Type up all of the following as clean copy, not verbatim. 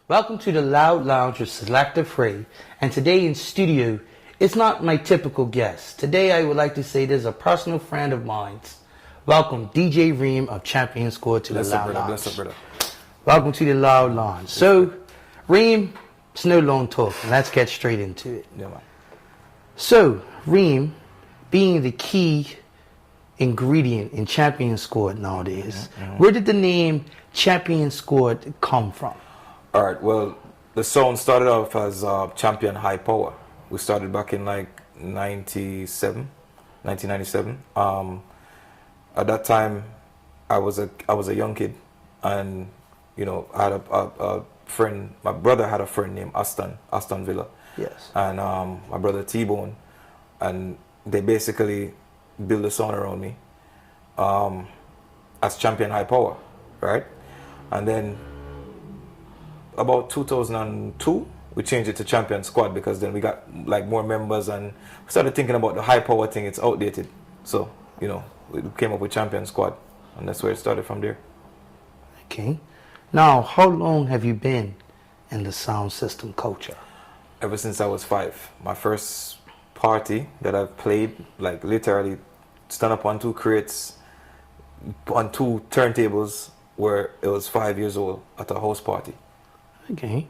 Welcome to the Loud Lounge with Selector Free, and today in studio, it's not my typical guest. Today I would like to say there's a personal friend of mine. Welcome DJ Reem of Champion Squad to the Loud Lounge. Bless up, brother. Welcome to the Loud Lounge. So, Reem, it's no long talk, and let's get straight into it. Yeah, man. So, Reem, being the key ingredient in Champion Squad nowadays, where did the name Champion Squad come from? All right, well, the sound started off as Champion High Power. We started back in like 1997. At that time, I was a young kid, and you know, I had a friend. My brother had a friend named Aston Villa. Yes. And my brother T-Bone, and they basically built a sound around me as Champion High Power, right? And then about 2002, we changed it to Champion Squad because then we got like more members and we started thinking about the high power thing. It's outdated, so you know, we came up with Champion Squad, and that's where it started from there. Okay. Now, how long have you been in the sound system culture? Ever since I was 5. My first party that I've played, like literally stand up on 2 crates, on 2 turntables, where it was 5 years old at a house party. Okay.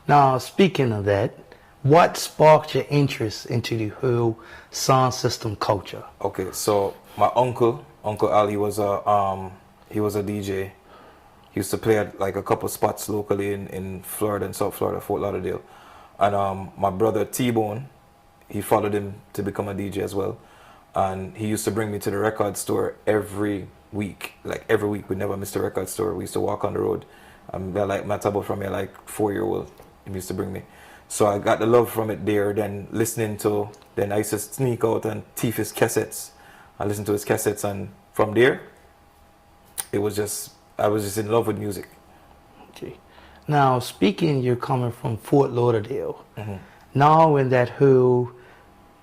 Now, speaking of that, what sparked your interest into the whole sound system culture? Okay, so my Uncle Al, he was a DJ. He used to play at like a couple spots locally in Florida, in South Florida, Fort Lauderdale. And my brother T-Bone, he followed him to become a DJ as well. And he used to bring me to the record store every week. Like every week, we never missed the record store. We used to walk on the road. They're like my table from me, like 4-year-old. He used to bring me. So I got the love from it there. Then then I used to sneak out and thief his cassettes. I listened to his cassettes, and from there, I was just in love with music. Okay. Now, speaking, you're coming from Fort Lauderdale. Now in that whole,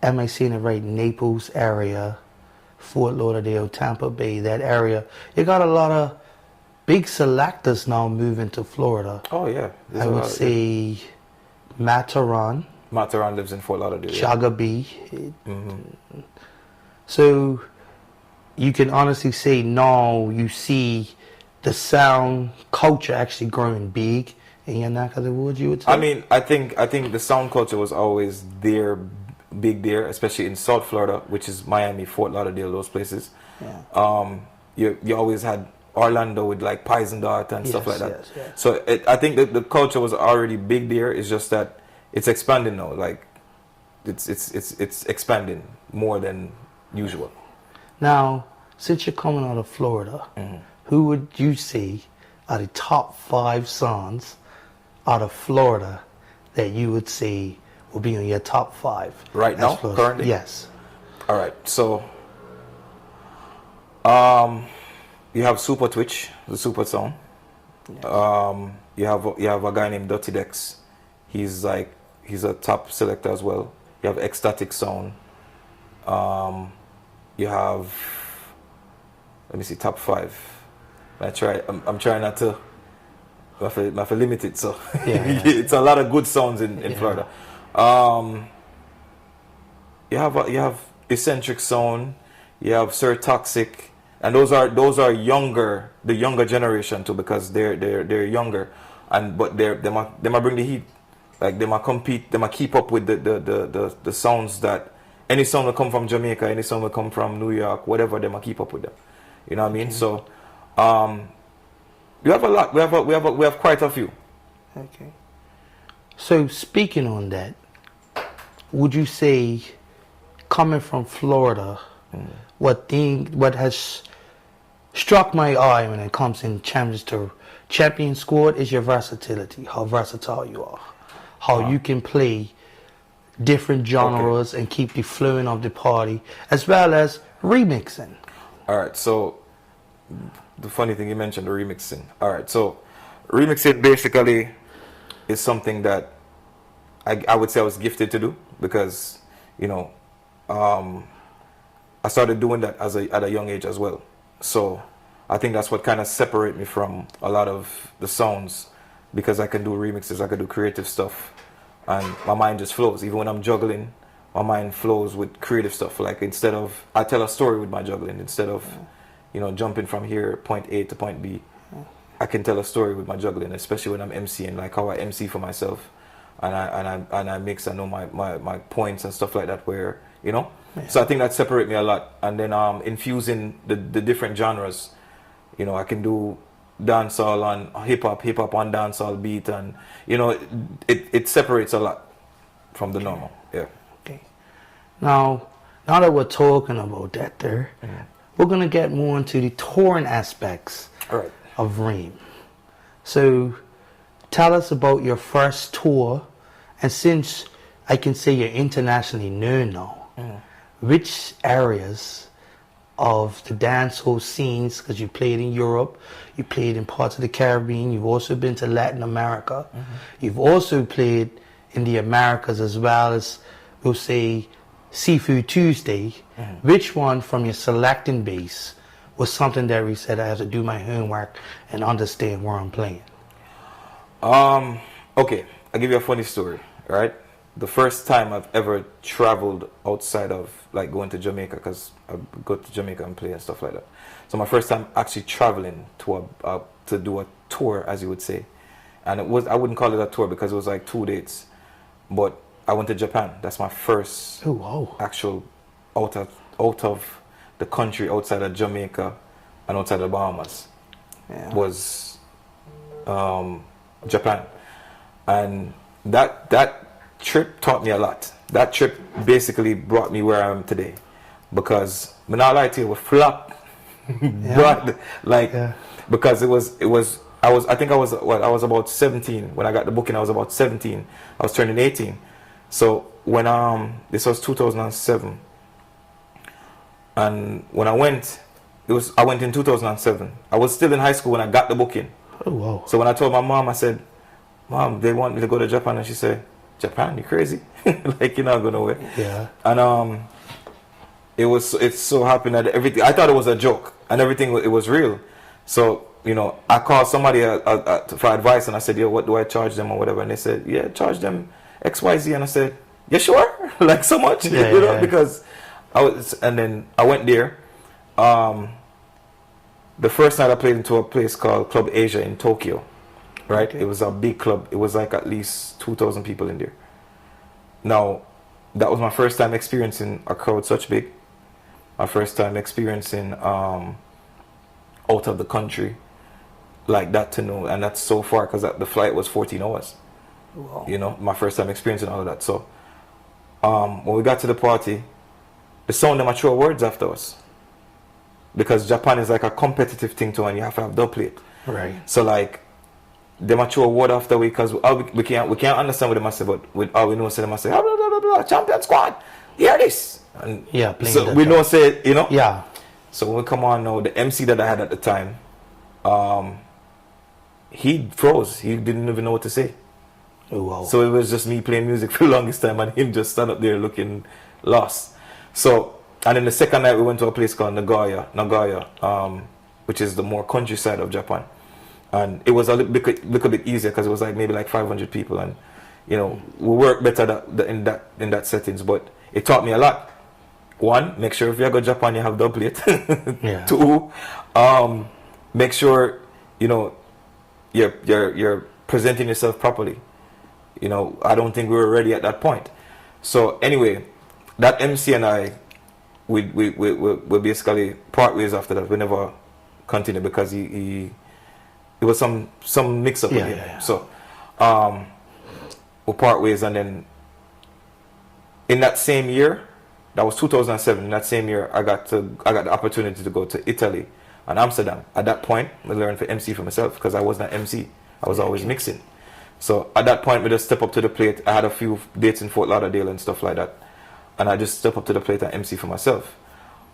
am I saying it right, Naples area, Fort Lauderdale, Tampa Bay, that area, you got a lot of big selectors now moving to Florida. Oh yeah. I would say Mataran. Mataran lives in Fort Lauderdale. Chagaby. So you can honestly say now you see the sound culture actually growing big in your neck of the woods, you would say? I mean, I think the sound culture was always there, big there, especially in South Florida, which is Miami, Fort Lauderdale, those places. Yeah. You always had Orlando with like Pies and Dart and stuff like that. Yes. So I think that the culture was already big there. It's just that it's expanding now. Like it's expanding more than usual. Now, since you're coming out of Florida, who would you say are the top 5 songs out of Florida that you would say will be on your top 5? Right now, currently? Yes. All right. So, you have Super Twitch, the Super song. Yes. You have a guy named Dirty Dex. He's a top selector as well. You have Ecstatic Sound. You have, let me see, top 5. I'm trying not to. I feel limited, so yeah. It's a lot of good sounds in Florida. You have Eccentric Sound. You have Sir Toxic. And those are the younger generation too, because they're younger, but they might bring the heat, like they might compete, they might keep up with the sounds that any sound will come from Jamaica, any sound will come from New York, whatever, they might keep up with them. You know what I mean? So, we have a lot. We have quite a few. Okay. So speaking on that, would you say, coming from Florida, what has struck my eye when it comes in Champion Squad is your versatility, how versatile you are, how you can play different genres and keep the flowing of the party, as well as remixing. All right, so the funny thing you mentioned, the remixing. All right, so remixing basically is something that I would say I was gifted to do, because you know, I started doing that at a young age as well. So I think that's what kind of separated me from a lot of the sounds because I can do remixes, I can do creative stuff, and my mind just flows. Even when I'm juggling, my mind flows with creative stuff. Like instead of, I tell a story with my juggling instead of, jumping from here point A to point B. I can tell a story with my juggling, especially when I'm MCing, like how I MC for myself, and I mix. I know my points and stuff like that. Where Yeah. So I think that separate me a lot. And then infusing the different genres, I can do dancehall on hip hop on dancehall beat, and it separates a lot from the normal. Yeah. Okay. Now that we're talking about that, there, we're gonna get more into the touring aspects of Reem. So, tell us about your first tour, and since I can say you're internationally known now, which areas of the dancehall scenes, because you played in Europe, you played in parts of the Caribbean, you've also been to Latin America, you've also played in the Americas as well as, we'll say, Seafood Tuesday. Which one from your selecting base was something that we said I have to do my homework and understand where I'm playing? Okay, I'll give you a funny story, right? The first time I've ever traveled outside of like going to Jamaica, because I go to Jamaica and play and stuff like that. So my first time actually traveling to do a tour, as you would say, and I wouldn't call it a tour because it was like 2 dates, but I went to Japan. That's my first actual out of the country, outside of Jamaica and outside of the Bahamas, was Japan. And that trip taught me a lot. That trip basically brought me where I am today, because I'm not lie to you, it was flop. But because I think I was about 17 when I got the booking. I was about 17. I was turning 18. So when this was 2007, and when I went in 2007. I was still in high school when I got the booking. Oh wow! So when I told my mom, I said, "Mom, they want me to go to Japan," and she said, "Japan? You crazy? Like you're not going nowhere." Yeah. And it so happened that everything, I thought it was a joke, and everything, it was real. So I called somebody for advice, and I said, "Yo, what do I charge them or whatever?" And they said, "Yeah, charge them XYZ." And I said, "You sure? Like so much?" Because and then I went there. The first night I played into a place called Club Asia in Tokyo, right? Okay. It was a big club. It was like at least 2,000 people in there. Now, that was my first time experiencing a crowd such big. My first time experiencing out of the country like that, to know, and that's so far, because the flight was 14 hours. Wow. My first time experiencing all of that. So when we got to the party, the sound of mature words after us, because Japan is like a competitive thing too, and you have to have double plate. Right. So like the mature word after because we can't understand what they must say, but with all we know, say they must say blah, blah, blah, blah, champion squad, hear this, and so we know say Yeah. So when we come on now, the MC that I had at the time, he froze. He didn't even know what to say. Oh wow. So it was just me playing music for the longest time, and him just stand up there looking lost. So. And then the second night we went to a place called Nagoya, which is the more countryside of Japan, and it was a little bit easier because it was like maybe like 500 people, and we worked better in that settings. But it taught me a lot. One, make sure if you go to Japan you have double plate. Yeah. Two, make sure you're presenting yourself properly. I don't think we were ready at that point. So anyway, that MC and I. We basically part ways after that. We never continued because it was some mix up with him. Yeah. So we part ways, and then in that same year, that was 2007. In that same year, I got the opportunity to go to Italy and Amsterdam. At that point, I learned to MC for myself because I wasn't an MC. I was always mixing. So at that point, we just step up to the plate. I had a few dates in Fort Lauderdale and stuff like that. And I just step up to the plate and MC for myself.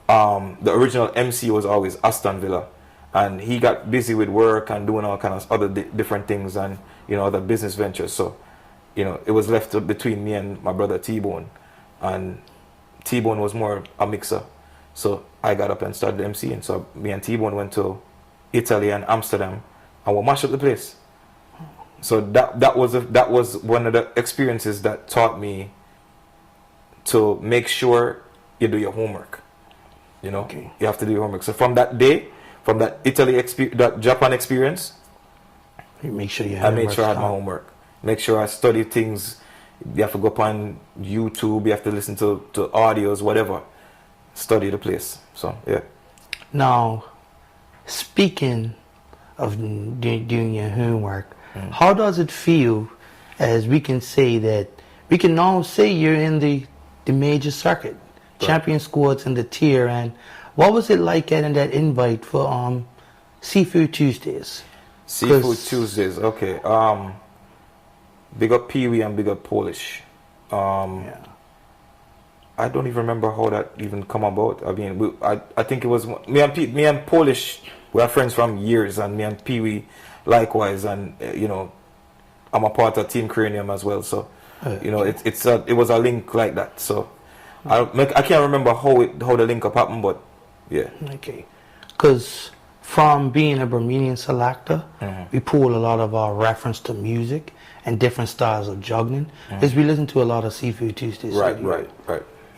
The original MC was always Aston Villa, and he got busy with work and doing all kinds of other different things and other business ventures. So it was left between me and my brother T-Bone, and T-Bone was more a mixer. So I got up and started MCing. So me and T-Bone went to Italy and Amsterdam, and we mashed up the place. So that was one of the experiences that taught me to make sure you do your homework. You know, you have to do your homework. So from that day, from that that Japan experience, You make sure you I made sure I had my homework. Make sure I study things. You have to go up on YouTube. You have to listen to audios, whatever. Study the place. So yeah. Now, speaking of doing your homework, how does it feel, as we can say that we can now say you're in the major circuit, champion squads in the tier, and what was it like getting that invite for Seafood Tuesdays? Seafood Tuesdays, okay. Big up Pee Wee and big up Polish. Yeah. I don't even remember how that even come about. I mean, I think it was me and Polish. We are friends from years, and me and Pee Wee likewise. And you know, I'm a part of Team Cranium as well. So, you know, it was a link like that. So, I can't remember how the link up happened, but yeah. Okay, because from being a Bermudian selector, we pull a lot of our reference to music and different styles of juggling, as we listen to a lot of Seafood Tuesdays. Right.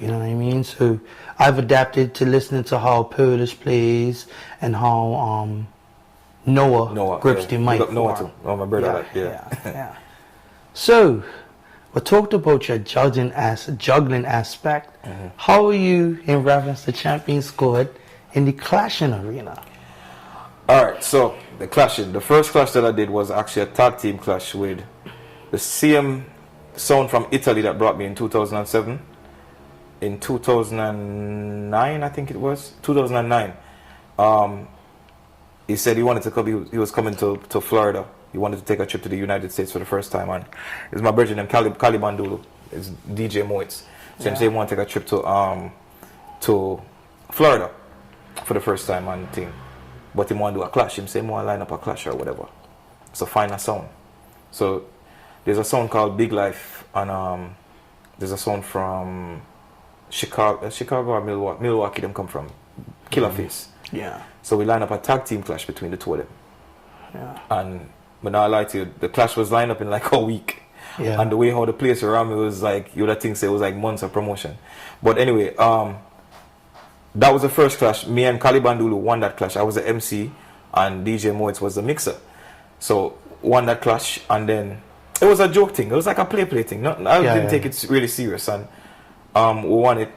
You know what I mean? So I've adapted to listening to how Polish plays and how Noah grips the mic. Noah too. Oh, my brother. Yeah. So we talked about your juggling aspect. How are you in reference to champion squad in the clashing arena? All right. So the first clash that I did was actually a tag team clash with the same sound from Italy that brought me in 2007. In 2009, I think it was 2009. He said he wanted to come. He was coming to Florida. He wanted to take a trip to the United States for the first time, and it's my brother named Calibandulu. It's DJ Moitz. So he said he wanted to take a trip to Florida for the first time and thing. But he want to do a clash. He said he want to line up a clash or whatever. So find a sound. So there's a sound called Big Life, and there's a sound from Chicago or Milwaukee. Them come from Killer Face. Yeah. So we line up a tag team clash between the two of them. Yeah. And but now I lie to you, the clash was lined up in like a week. Yeah. And the way how the place around me was like, you would have think say it was like months of promotion. But anyway, that was the first clash. Me and Calibandulu won that clash. I was the MC and DJ Moitz was the mixer. So won that clash, and then it was a joke thing. It was like a play thing. I didn't take it really serious, and we won it.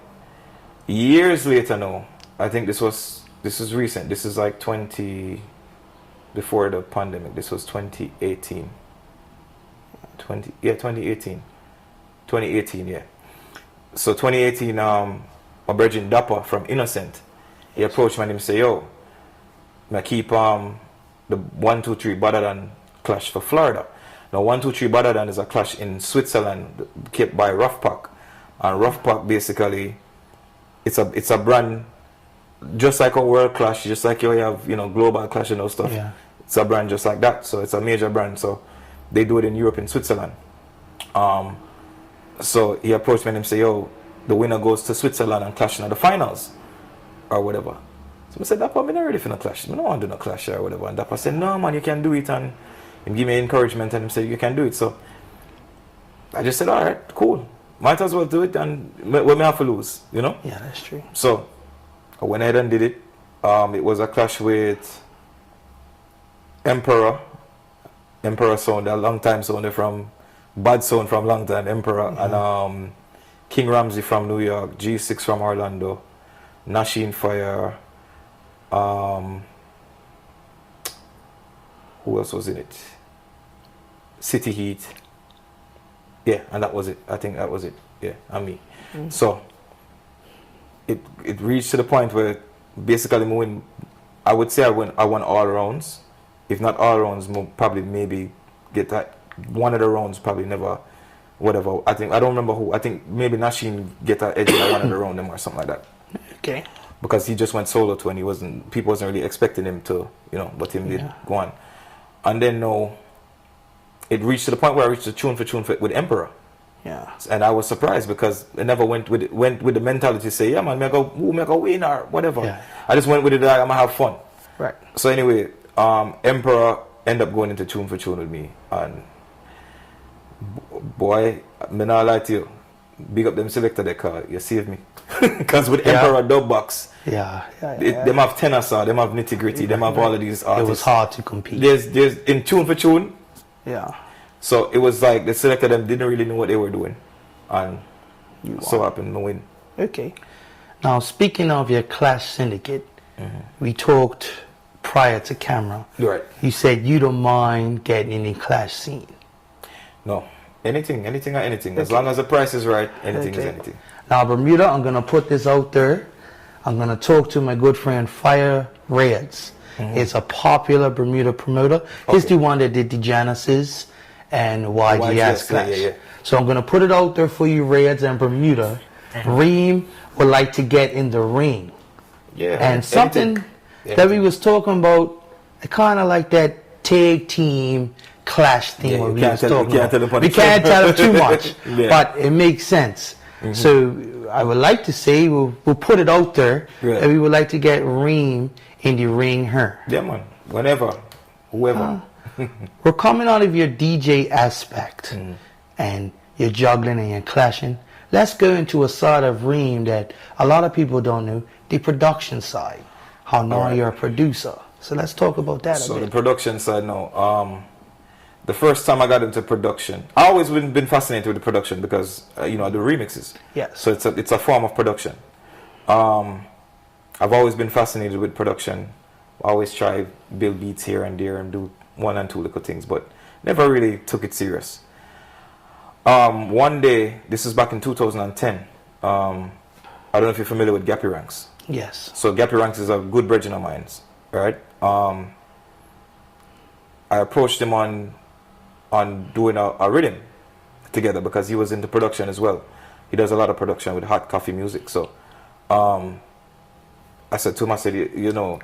Years later now, I think this is recent. This is like before the pandemic. This was 2018. 2018. 2018, yeah. So 2018, my brother Dapper from Innocent, he approached me and he said, yo, I keep the 1, 2, 3 Badadan clash for Florida. Now 1, 2, 3 Badadan is a clash in Switzerland kept by Rough Pack. And Rough Pack basically, it's a brand just like a world clash, just like you have, global clash and all stuff. Yeah. It's a brand just like that. So it's a major brand. So they do it in Europe and Switzerland. So he approached me and he said, yo, the winner goes to Switzerland and clash in the finals or whatever. So I said, Dapper, I'm not ready for no clash. I don't want to do no clash or whatever. And Dapper said, no man, you can do it. And he gave me encouragement and he said, you can do it. So I just said, all right, cool. Might as well do it, and we may have to lose, Yeah, that's true. So I went ahead and did it. It was a clash with Emperor Sound, a long time sound from Bad Sound from long time, Emperor, and King Ramsey from New York, G6 from Orlando, Nasheen Fire. Who else was in it? City Heat. Yeah, and that was it. I think that was it. Yeah, and me. So it reached to the point where basically I would say I won all rounds. If not all rounds, probably maybe get that one of the rounds, probably never, whatever. I don't remember who. I think maybe Nasheen get an edge in one of the round them or something like that. Okay. Because he just went solo to, and people wasn't really expecting him to, but him did go on. And then it reached to the point where I reached a tune for with Emperor. Yeah. And I was surprised because I never went with the mentality to say, yeah man, make a win or whatever. Yeah. I just went with it like I'm gonna have fun. Right. So anyway, Emperor ended up going into tune for tune with me, and boy, me not lie to you. Big up them selector they call. You save me. Because with Yeah. Emperor Dub Box, Yeah. them have Tenor Saw, them have Nitty Gritty, them have all of these It artists. was hard to compete. There's in tune for tune. Yeah. So it was like the selector them didn't really know what they were doing. And You so happened to win. Okay. Now, speaking of your Clash Syndicate, we talked prior to camera. Right. You said you don't mind getting in the Clash scene. No. Anything or anything. As Okay. long as the price is right, anything is Okay. anything. Now, Bermuda, I'm going to put this out there. I'm going to talk to my good friend Fire Reds. It's a popular Bermuda promoter. He's Okay. the one that did the Genesis and YGS YGS, Clash. yeah. So I'm going to put it out there for you, Reds and Bermuda. Reem would like to get in the ring. Yeah. And something that we was talking about, kind of like that tag team clash thing Yeah, what you we can't was tell- talking you can't about. tell them We can't tell them too much, Yeah. but it makes sense. So I would like to say we'll put it out there Yeah. that we would like to get Reem in the ring her. Yeah, man. Whenever. Whoever. We're coming out of your DJ aspect and you're juggling and you're clashing. Let's go into a side of Reem that a lot of people don't know, the production side. How now Alright. you're a producer. So let's talk about that So a the bit. production side now. The first time I got into production, I always been fascinated with the production because you know I do remixes. Yes. So it's a form of production. I've always been fascinated with production. I always try build beats here and there and do one and two little things, but never really took it serious. One day, this is back in 2010. I don't know if you're familiar with Gappy Ranks. Yes. So Gappy Ranks is a good brethren of mine, right? I approached him on doing a rhythm together because he was into production as well. He does a lot of production with hot coffee music. So I said to him, I said, you know,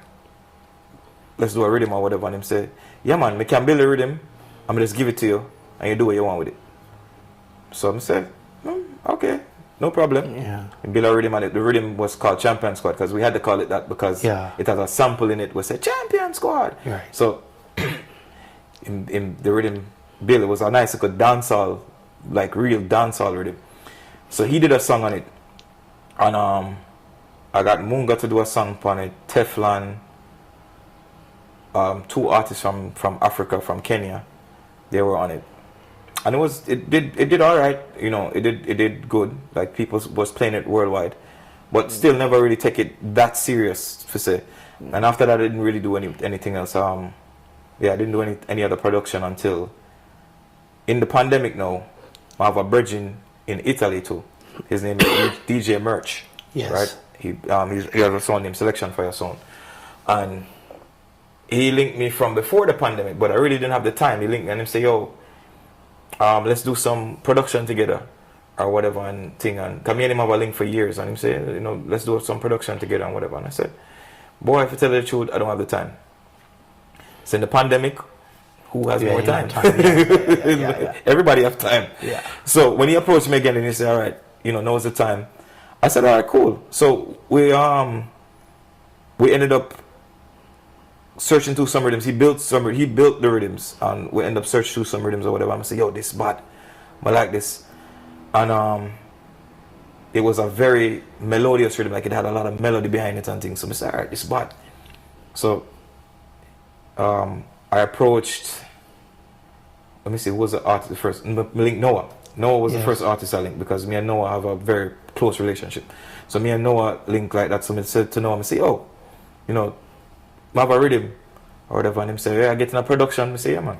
let's do a rhythm or whatever. And him said, yeah man, we can build a rhythm. I'm gonna just give it to you and you do what you want with it. So I said, okay, no problem. Yeah. We built a rhythm and the rhythm was called Champion Squad because we had to call it that because Yeah. it has a sample in it was a Champion Squad. Right. So in the rhythm bill, it was a nice little dancehall, like real dancehall rhythm. So he did a song on it. And I got Munga to do a song on it, Teflon, two artists from Africa, from Kenya, they were on it. And it did all right, you know, it did good. Like people was playing it worldwide, but still never really take it that serious for say. And after that, I didn't really do anything else. Yeah, I didn't do any other production until in the pandemic. Now, I have a brethren in Italy too. His name is DJ Merch. Yes. Right. He has a song named Selection for Your Sound, and he linked me from before the pandemic, but I really didn't have the time. He linked me and he said, yo, let's do some production together or whatever and thing. And me and him have a link for years. And he said, you know, let's do some production together and whatever. And I said, boy, if I tell you the truth, I don't have the time. So in the pandemic, who has more you time? have time. Yeah. Everybody have time. Yeah. So when he approached me again and he said, all right, you know, now's the time. I said, all right, cool. So we ended up searching through some rhythms. He built the rhythms and we end up searching through some rhythms or whatever. I'm say, yo, this is bad. I like this. And it was a very melodious rhythm, like it had a lot of melody behind it and things. So I said, all right, this is bad. So I approached, let me see, who was the artist first? I linked Noah. Noah was the Yes. first artist I linked because me and Noah have a very close relationship. So me and Noah linked like that. So I said to Noah, I say, oh, you know, I have a rhythm or whatever. And him say, yeah, I get in a production. I say, yeah, man.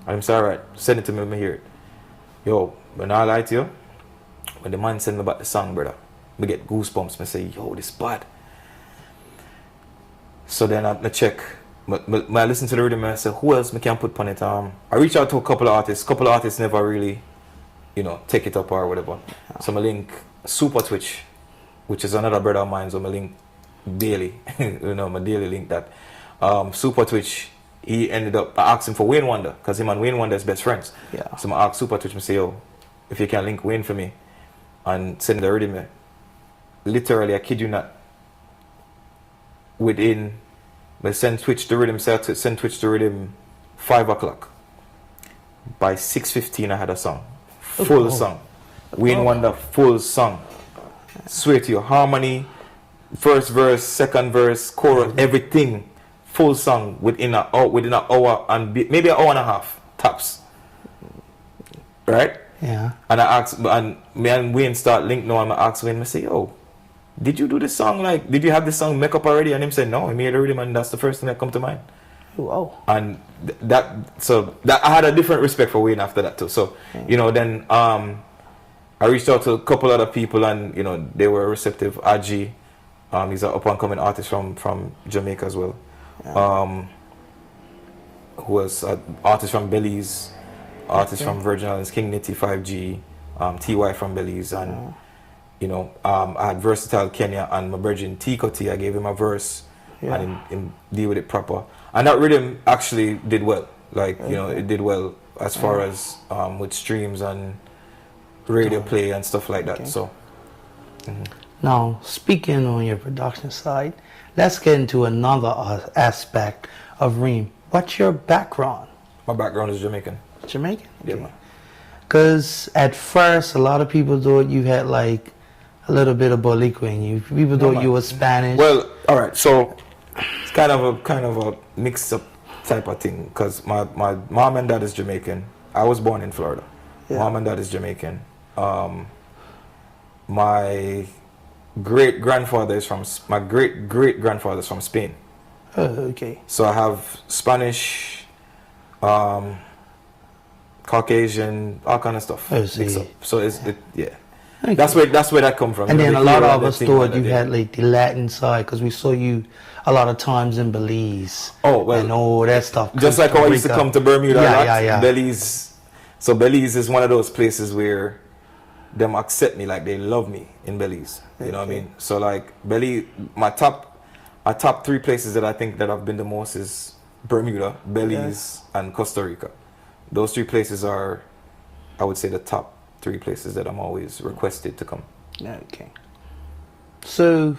And him say, all right, send it to me, let me hear it. Yo, when I lie to you, when the man send me back the song, brother, me get goosebumps. I say, yo, this bad. So then I check. I listen to the rhythm and I say, who else me can put on it? I reach out to a couple of artists. Couple of artists never really, you know, take it up or whatever. So I link Super Twitch, which is another brother of mine. So I link daily, you know, my daily link that. Super Twitch, he ended up, I asked him for Wayne Wonder, because him and Wayne Wonder is best friends. Yeah. So I asked Super Twitch, I say, yo, if you can link Wayne for me and send the rhythm. Literally, I kid you not, within, I send Twitch the rhythm, send Twitch the rhythm 5 o'clock. By 6:15 I had a song. full song. Wayne Wonder, full song. Swear to you, harmony, first verse, second verse, chorus, everything, full song within an hour and maybe an hour and a half tops. Right? Yeah. And I asked, and me and Wayne start link now, and I asked Wayne, I say, yo, did you do this song, like, did you have this song make up already? And him said, no, he made a rhythm, and that's the first thing that come to mind. Wow. And that I had a different respect for Wayne after that too. So, you know, then I reached out to a couple other people, and, you know, they were receptive. Aji, he's an up-and-coming artist from Jamaica as well. Who was an artist from Belize, artist from Virgin Islands, King Nitty 5G, TY from Belize, and you know, I had Versatile Kenya and my virgin Tico T. I gave him a verse and him deal with it proper. And that rhythm actually did well. Like, you know, it did well as far as with streams and radio play and stuff like that. So now, speaking on your production side, let's get into another aspect of Reem. What's your background? My background is Jamaican. Jamaican? Yeah, Okay. man. Because at first, a lot of people thought you had like a little bit of Boricua in you. People thought you were Spanish. Well, all right. So it's kind of a mixed up type of thing, because my mom and dad is Jamaican. I was born in Florida. Mom and dad is Jamaican. My great grandfather is from from Spain. Oh, okay. So I have Spanish, Caucasian, all kind of stuff I see. mixed up. So yeah. Okay. That's where that come from. And You know, then a the lot Creole of and us the thing thought like you that, had like the Latin side, because we saw you a lot of times in Belize. Oh, well, and all that stuff. just like how I used to come to Bermuda a lot, Yeah. Belize. So Belize is one of those places where them accept me, like they love me in Belize. You know what I mean? So like Belize, my top 3 places that I think that I've been the most is Bermuda, Belize, and Costa Rica. Those 3 places are, I would say, the top 3 places that I'm always requested to come. Okay. So,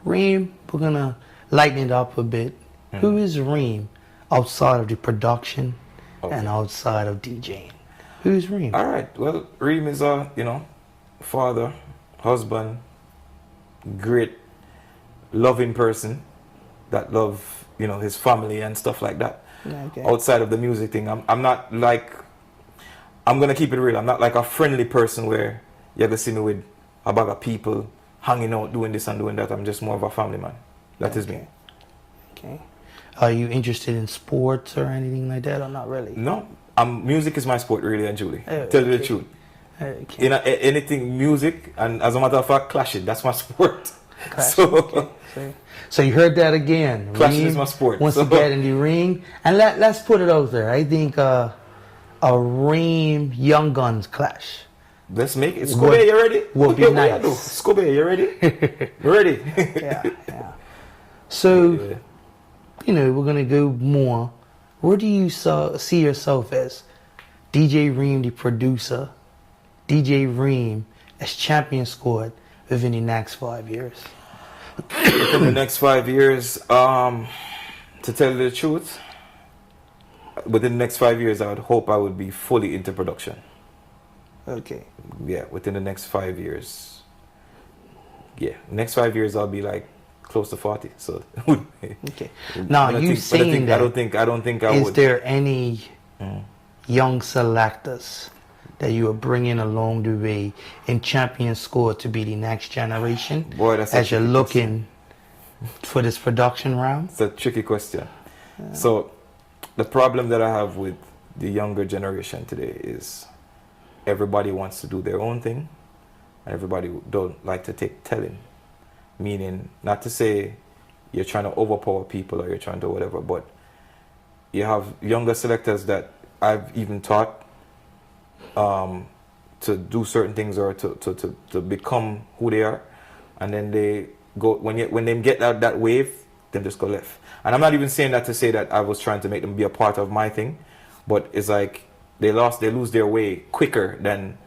Reem, we're gonna lighten it up a bit. Who is Reem outside of the production and outside of DJing? Who's Reem? All right. Well, Reem is a, you know, father, husband, great, loving person that love, you know, his family and stuff like that. Okay. Outside of the music thing, I'm not like, I'm gonna keep it real. I'm not like a friendly person where you're gonna see me with a bag of people hanging out, doing this and doing that. I'm just more of a family man. That is me. Okay. Are you interested in sports or anything like that, or not really? No, music is my sport, really and truly. Oh, Tell you the truth. Okay. You know, anything music, and as a matter of fact, clashing, that's my sport. Clash. So, So you heard that again. Clashing Reem is my sport. Wants So- to get in the ring, and let's put it out there. I think a Reem Young Guns clash. let's make it. Scooby, you ready? Would be What you nice. do? Scooby, you ready? Ready? Yeah. So, you know, we're gonna go more. Where do you see yourself as DJ Reem, the producer, DJ Reem as champion squad within the next 5 years? Within the next 5 years, to tell you the truth, within the next 5 years, I would hope I would be fully into production. Okay. Yeah, within the next 5 years. Yeah, next 5 years I'll be like close to 40. So Okay. Now you saying that? I don't think I is would. there any young selectors that you are bringing along the way in champion squad to be the next generation? Boy, that's a as you're tricky looking for this production round. It's a tricky question. So the problem that I have with the younger generation today is everybody wants to do their own thing, and everybody don't like to take telling. Meaning, not to say you're trying to overpower people or you're trying to whatever, but you have younger selectors that I've even taught to do certain things or to become who they are, and then they go when they get that wave, then just go left. And I'm not even saying that to say that I was trying to make them be a part of my thing, but it's like they lose their way quicker than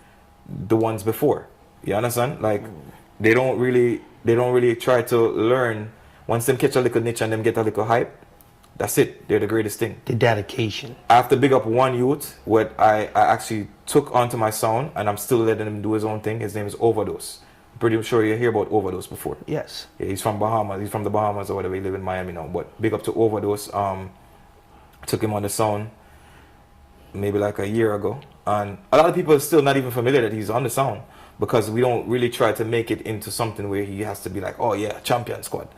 the ones before. You understand? Like they don't really try to learn. Once them catch a little niche and them get a little hype, That's it. They're the greatest thing. The dedication. I have to big up one youth what I actually took onto my sound, and I'm still letting him do his own thing. His name is Overdose. I'm pretty sure you hear about Overdose before. Yes. Yeah, he's from Bahamas. He's from the Bahamas or whatever. He live in Miami now. But big up to Overdose. Took him on the sound maybe like a year ago, and a lot of people are still not even familiar that he's on the sound because we don't really try to make it into something where he has to be like, oh yeah, champion squad.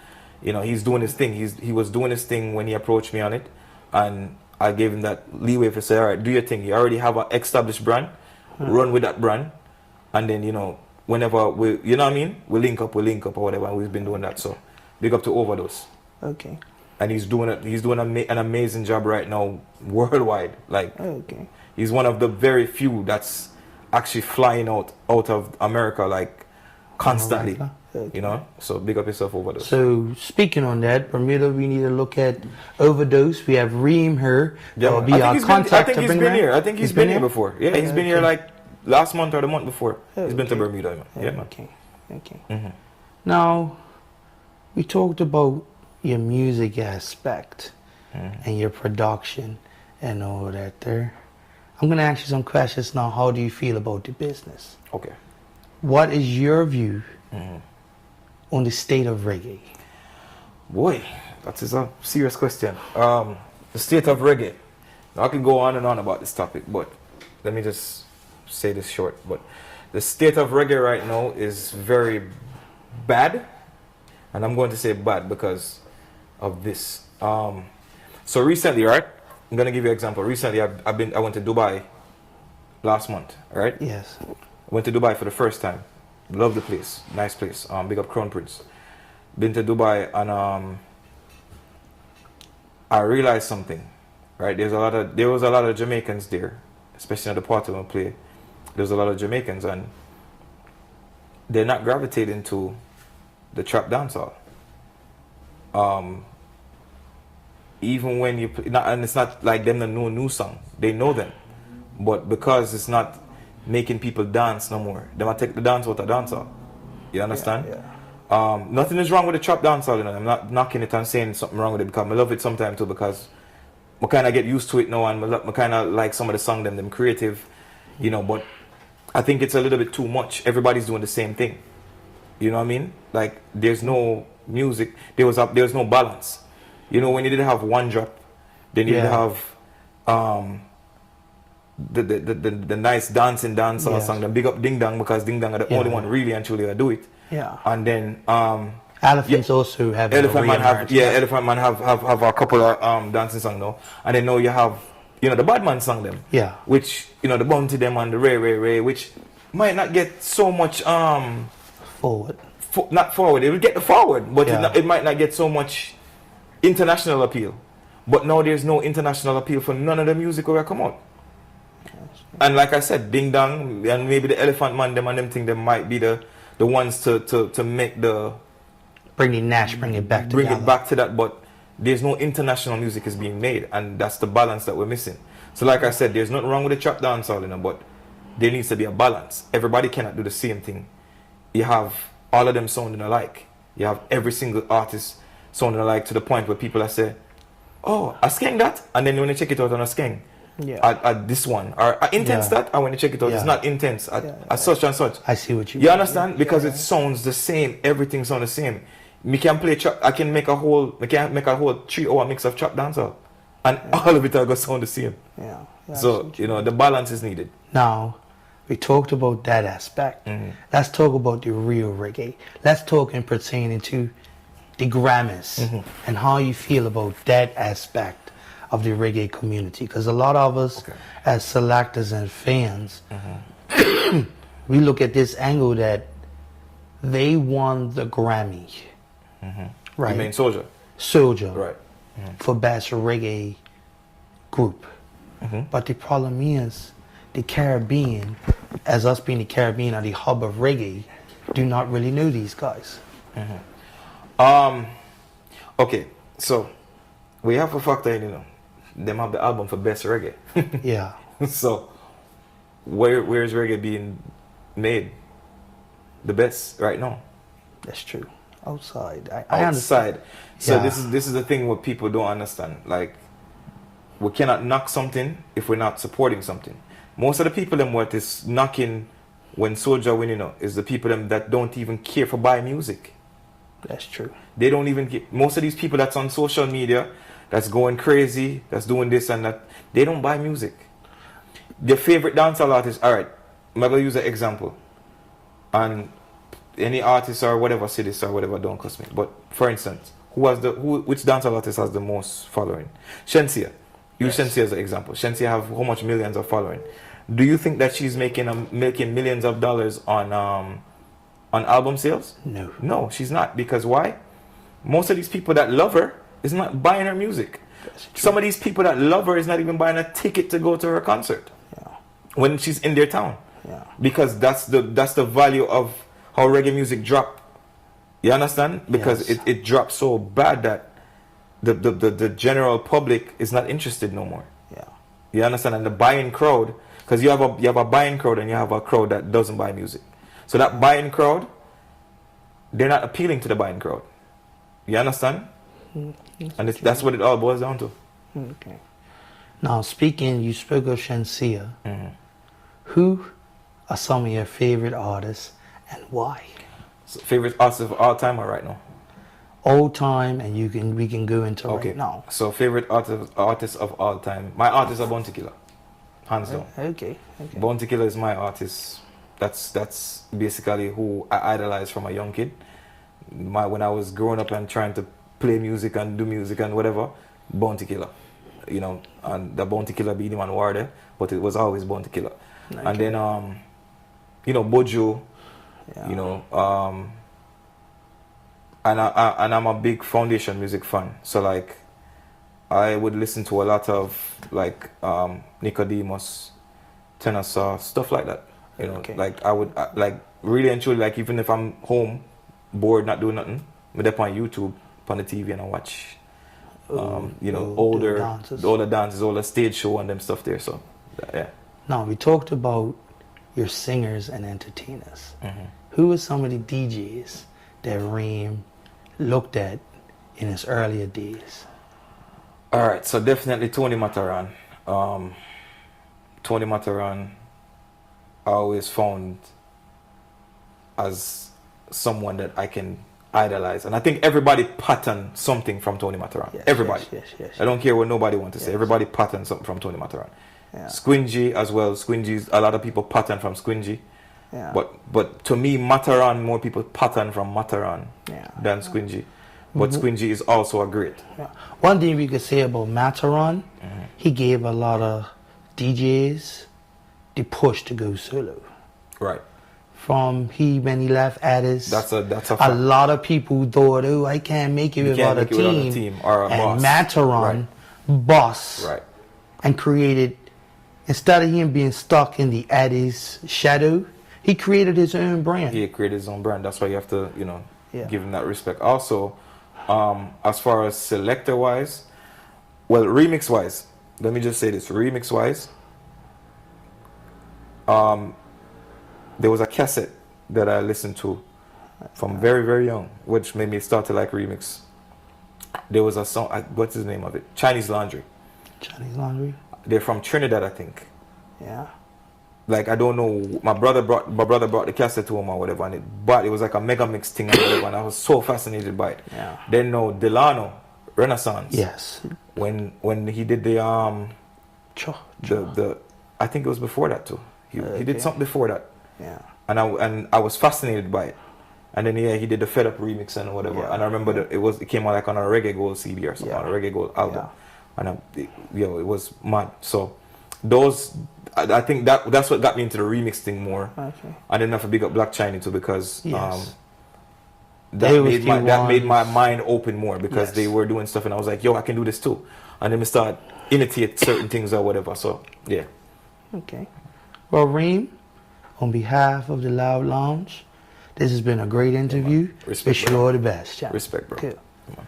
You know, he's doing his thing. He was doing his thing when he approached me on it, and I gave him that leeway to say, all right, do your thing. You already have an established brand, run with that brand, and then, you know, whenever we, you know what I mean, we link up or whatever. And we've been doing that. So big up to Overdose. Okay. And he's doing it. He's doing an amazing job right now, worldwide. Like, okay, he's one of the very few that's actually flying out of America, like constantly. Okay. You know, so big up yourself, Overdose. So speaking on that, Bermuda, we need to look at Overdose. We have Reem here. Yeah, Be our contact. I think he's been here. I think he's been here before. Yeah, he's been here Okay. like last month or the month before. He's been to Okay. Bermuda, man. Yeah, man. Okay. Okay. Mm-hmm. Now, we talked about your music aspect and your production and all that there. I'm going to ask you some questions now. How do you feel about the business? Okay. What is your view on the state of reggae? Boy, that is a serious question. The state of reggae. Now, I can go on and on about this topic, but let me just say this short. But the state of reggae right now is very bad, and I'm going to say bad because of this. So recently, right? I'm gonna give you an example. Recently, I went to Dubai last month, right? Yes. I went to Dubai for the first time. Love the place, nice place. Big up Crown Prince. Been to Dubai and I realized something, right? There was a lot of Jamaicans there, especially at the party when I play. There was a lot of Jamaicans and they're not gravitating to the trap dancehall. Even when you play, and it's not like them that know new song, they know them, but because it's not making people dance no more, they might take the dance out of dancehall. You understand? Yeah. Nothing is wrong with the trap dancehall, you know. I'm not knocking it and saying something wrong with it because I love it sometimes too because I kind of get used to it now and I kind of like some of the song them creative, you know. But I think it's a little bit too much. Everybody's doing the same thing. You know what I mean? Like there's no music. There was no balance. You know, when you didn't have one drop, then you didn't have the nice dancing dancehall song. Then big up Ding Dong because Ding Dong are the only one really and truly that do it. Yeah. And then Elephants also have Elephant Man Elephant Man have a couple of dancing songs now. And then now you have, you know, the Bad Man song them. Yeah. Which, you know, the Bounty them and the Ray, which might not get so much forward. Not forward. It will get the forward, but it might not get so much international appeal. But now there's no international appeal for none of the music where I come out. And like I said, Ding Dong and maybe the Elephant Man them and them thing, them might be the ones to make the bring it back to that, but there's no international music is being made, and that's the balance that we're missing. So like I said, there's nothing wrong with the trap dancehall, you know, but there needs to be a balance. Everybody cannot do the same thing. You have all of them sounding alike. You have every single artist sounding alike to the point where people are say, oh, I skeng that, and then when you check it out on a skeng, this one, or I intense that, and when you check it out, it's not intense, such and such. I see what you mean. You understand? Because it sounds the same, everything sounds the same. Me can play trap, I can make a whole 3-hour mix of trap dancehall, and all of it are going to sound the same. Yeah. So, you know, the balance is needed. Now, we talked about that aspect. Let's talk about the real reggae. Let's talk in pertaining to the grammars and how you feel about that aspect of the reggae community. Because a lot of us as selectors and fans, we look at this angle that they won the Grammy. Right? You mean Soldier? Soldier. Right. For best reggae group. But the problem is the Caribbean, as us being the Caribbean or the hub of reggae, do not really know these guys. Okay, so we have a factor in, you know, them have the album for best reggae. Yeah. So where is reggae being made the best right now? That's true. Outside. I outside. understand. So Yeah. this is the thing what people don't understand. Like, we cannot knock something if we're not supporting something. Most of the people them what is knocking when Soldier win, is the people them that don't even care for buy music. That's true. They don't even get, most of these people that's on social media, that's going crazy, that's doing this and that, they don't buy music. Their favorite dancehall artist, alright, I'm gonna use an example. And any artist or whatever, cities or whatever, don't cost me. But for instance, which dancehall artist has the most following? Shensia. Use Shensia as an example. Shensia have how much millions of following? Do you think that she's making millions of dollars on album sales? No. No, she's not. Because why? Most of these people that love her is not buying her music. Some of these people that love her is not even buying a ticket to go to her concert. Yeah. When she's in their town. Yeah. Because that's the value of how reggae music dropped. You understand? Because Yes. it dropped so bad that the general public is not interested no more. Yeah. You understand? And the buying crowd, because you have a buying crowd and you have a crowd that doesn't buy music. So that buying crowd, they're not appealing to the buying crowd. You understand? And that's what it all boils down to. Okay. Now, you spoke of Shensia. Mm-hmm. Who are some of your favorite artists and why? So favorite artist of all time or right now? Old time, and we can go into right now. So favorite artist of all time. My artist is Bounty Killer. Hands down. Okay. Bounty Killer is my artist. That's basically who I idolized from a young kid. When I was growing up and trying to play music and do music and whatever, Bounty Killer. And the Bounty Killer being one word there, but it was always Bounty Killer. Okay. And then Bojo, Yeah. and I'm a big foundation music fan. So like I would listen to a lot of like Nicodemus, Tennessee, stuff like that. Okay. Like I would like really and truly, like even if I'm home bored not doing nothing, I'm up on YouTube on the TV and I watch older dances, older stage show and them stuff there. So yeah. Now we talked about your singers and entertainers. Mm-hmm. Who are some of the DJs that Reem looked at in his earlier days? All right, so definitely Tony Mataran. Tony Mataran, I always found as someone that I can idolize, and I think everybody patterned something from Tony Mataran. Yes, everybody. Yes. I don't care what nobody wants to say. Yes. Everybody patterned something from Tony Mataran. Yeah. Squingy as well. Squingy's a lot of people pattern from Squingy. Yeah. But to me, Mataran, more people pattern from Mataran than Yeah. Squingy. But Squingy is also a great. Yeah. One thing we could say about Mataran, he gave a lot of DJs the push to go solo. Right. From when he left Addis, That's a a lot of people thought, oh, I can't make it without a team. Or a and boss. Mataran, boss, Right. and created, instead of him being stuck in the Addis shadow, he created his own brand. He created his own brand. That's why you have to, Yeah. give him that respect. Also, as far as selector wise, well, remix wise, let me just say this: remix wise, there was a cassette that I listened to from very, very young, which made me start to like remix. There was a song. What's the name of it? Chinese Laundry. Chinese Laundry. They're from Trinidad, I think. Yeah. Like I don't know, my brother brought the cassette to him or whatever, and it was like a mega mix thing or whatever, and I was so fascinated by it. Yeah. Then Delano Renaissance. Yes. When he did the I think it was before that too. He did something before that. Yeah. And I was fascinated by it. And then he did the Fed Up remix and whatever. Yeah. And I remember that it came out like on a Reggae Gold CD or something, on a Reggae Gold album. Yeah. And it was mad. So those, I think that's what got me into the remix thing more. Okay. And then I have to big up Black China too, because Yes. that made my mind open more, because Yes. they were doing stuff and I was like, yo, I can do this too. And then we start imitate certain things or whatever. So yeah. Okay. Well, Reem, on behalf of the Loud Lounge, this has been a great interview. Respect, Wish you bro. all the best. Yeah. Respect, bro. Cool. Come on.